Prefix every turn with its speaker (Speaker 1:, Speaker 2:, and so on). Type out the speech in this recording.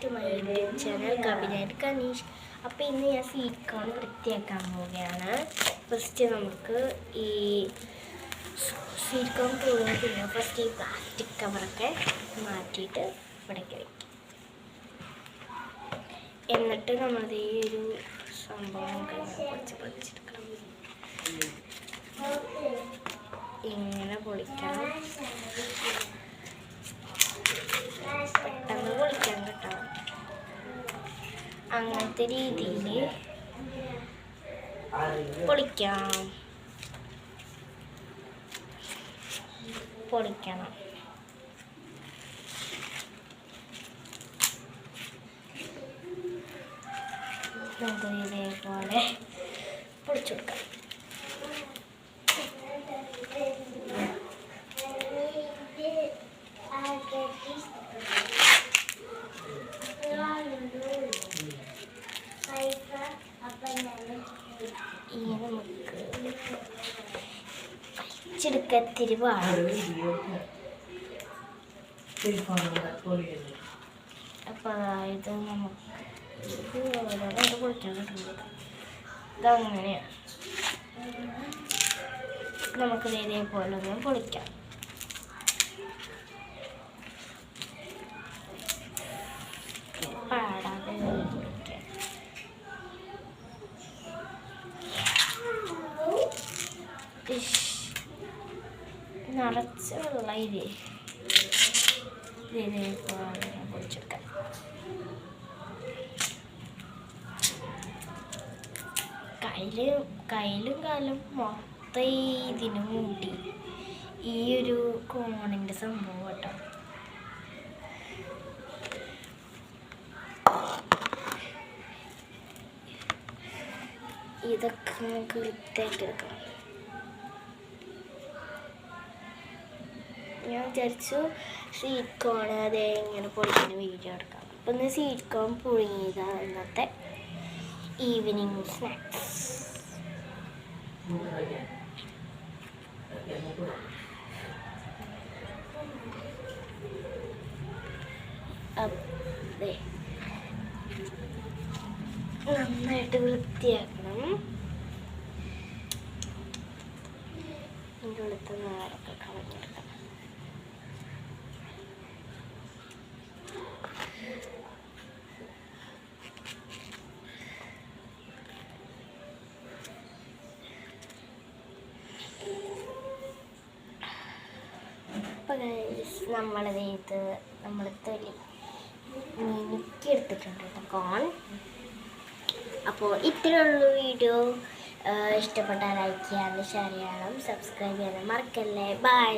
Speaker 1: To my YouTube channel കബിനേറ്റ് Kanish. അപ്പോൾ ഇന്ന് ഞാൻ സ്വീറ്റ് കോൺ വൃത്തിയാക്കാൻ പോവുകയാണ്. ഫസ്റ്റ് നമുക്ക് ഈ സ്വീറ്റ് കോൺ പുഴുങ്ങിയിട്ടില്ല. ഫസ്റ്റ് ഈ പ്ലാസ്റ്റിക് കവറൊക്കെ മാറ്റിയിട്ട് ഇവിടേക്ക് വയ്ക്കും. എന്നിട്ട് നമ്മൾ ഈ ഒരു സംഭവം കുറച്ച് പൊളിച്ചെടുക്കണം. ഇങ്ങനെ പൊളിക്കണം. പെട്ടെന്ന് പൊളിക്കാൻ കേട്ടോ. അങ്ങനത്തെ രീതിയിൽ പൊളിക്കണം. ഇതേപോലെ പൊളിച്ചു കൊടുക്കാം. ഇനി നമുക്ക് കഴിച്ചെടുക്കത്തിരി പാടും. അപ്പം അതായത് നമുക്ക് ഇത് പൊളിക്കാൻ കിട്ടുന്നത് ഇതങ്ങനെയാണ്. നമുക്ക് ഇതേപോലെ ഒന്ന് പൊളിക്കാം. പാടാതെ പൊളിക്കാം. നിറച്ച് വെള്ളം ഇതേപോലെ പൊളിച്ചെടുക്കാം. കയ്യിലും കാലും മൊത്തം ഇതിന് മൂടി ഈ ഒരു കോണിൻ്റെ സംഭവം കേട്ടോ. ഇതൊക്കെ നമുക്ക് വൃത്തിയായിട്ട് എടുക്കണം. ഞാൻ വിചാരിച്ചു സ്വീറ്റ് കോൺ അതേ ഇങ്ങനെ പൊളിക്കുന്ന വീഡിയോ എടുക്കാം. അപ്പം ഇന്ന് സ്വീറ്റ് കോൺ പുഴുങ്ങിയതാണ് ഇന്നത്തെ ഈവനിങ് സ്നാക്സ്. നന്നായിട്ട് വൃത്തിയാക്കണം. ഇതിൻ്റെ ഉള്ളത്തെ നാരൊക്കെ കളഞ്ഞെടുക്കണം. നമ്മൾ തൊലി മിനുക്കിയെടുത്തിട്ടുണ്ട് കേട്ടോ കോൺ. അപ്പോൾ ഇത്രയുള്ള വീഡിയോ ഇഷ്ടപ്പെട്ടാൽ ലൈക്ക് ചെയ്യാനും ഷെയർ ചെയ്യണം, സബ്സ്ക്രൈബ് ചെയ്യാനും മറക്കല്ലേ. ബൈ.